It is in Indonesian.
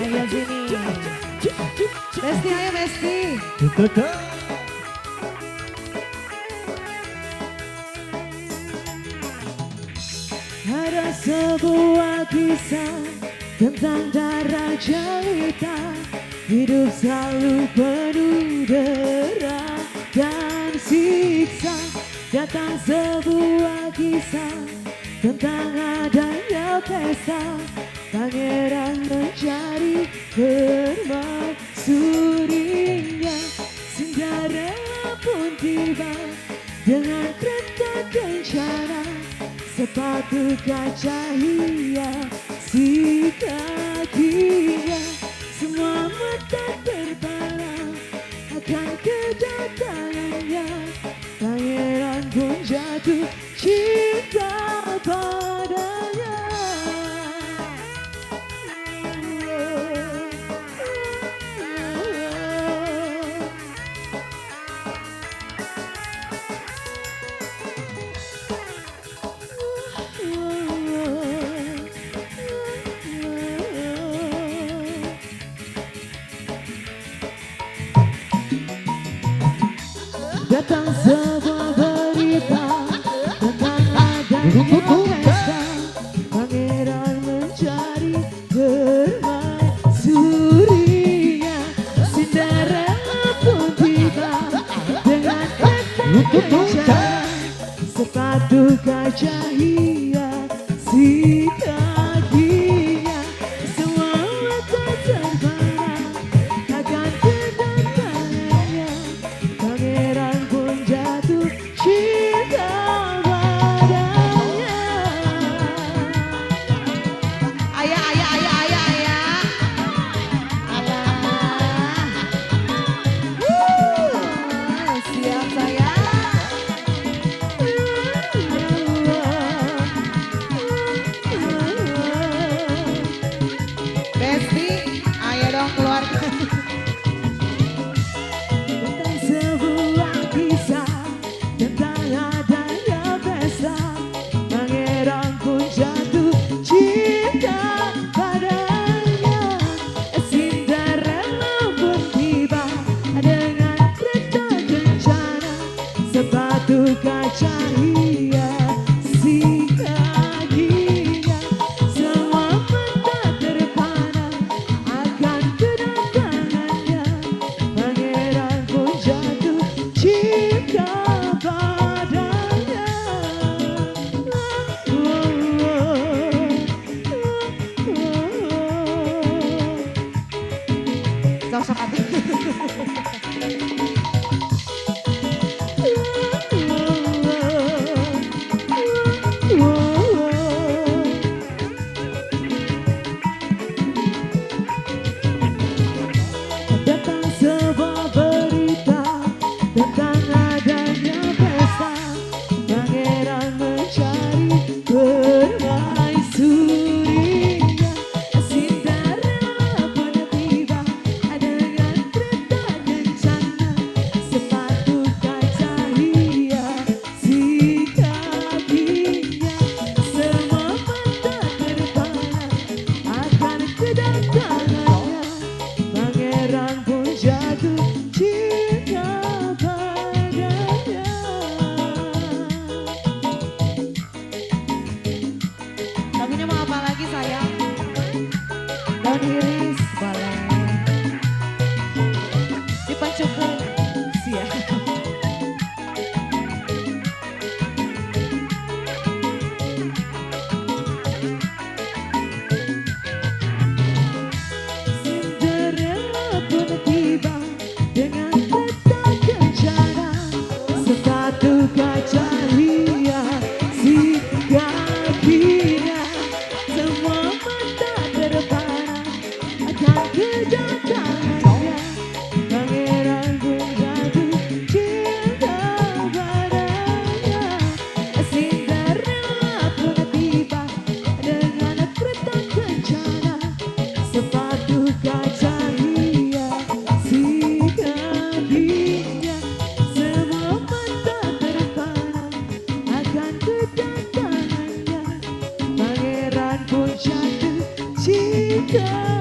Ayo sini. Besti, ayo Besti. Ada sebuah kisah tentang darah jelita. Hidup selalu penuh dera dan siksa. Datang sebuah kisah tentang adanya pesta. Pangeran mencari permaisurinya. Cinderella pun tiba dengan kereta kencana. Sepatu kaca hiasi kakinya. Semua mata terpana akan kedatangannya. Pangeran pun jatuh cinta padanya. Datang sebuah berita tentang adanya pesta. Pangeran mencari permaisurinya. Cinderella pun tiba dengan kereta kencana. Sepatu kaca hiasi kakinya. Semua mata terpana akan kedatangannya. Pangeran pun jatuh cinta padanya. Ayah, ayah, ayah, ayah, ayah. Siap saya. Besti, ayo dong keluarkan. Tentang sebuah kisah tentang adanya pesta. Pangeran pun jatuh cinta padanya. Cinderella pun tiba dengan kereta kencana. Sepatu kaca hiasi kakinya. Semua mata terpana akan kedatangannya. Pangeran pun jatuh cinta padanya. Sosok apa? Datang sebuah berita tentang adanya pesta. Pangeran mencari permaisurinya. Cinderella pun tiba dengan kereta kencana. Sepatu kaca hiasi kakinya. Semua mata terpana akan kedatangannya. Pangeran pun jatuh cinta padanya. Lagunya mau apa lagi sayang? Daun iris boleh. Dipancuku siap. Cinderella pun tiba dengan kereta kencana. Sepatu kaca hiasi kakinya. Semua mata terpana akan kedatangannya. Pangeran pun jatuh cinta padanya. Cinderella pun tiba dengan kereta kencana. Sepatu kaca hiasi kakinya. Semua mata terpana akan kedatangannya. Pangeran pun jatuh cinta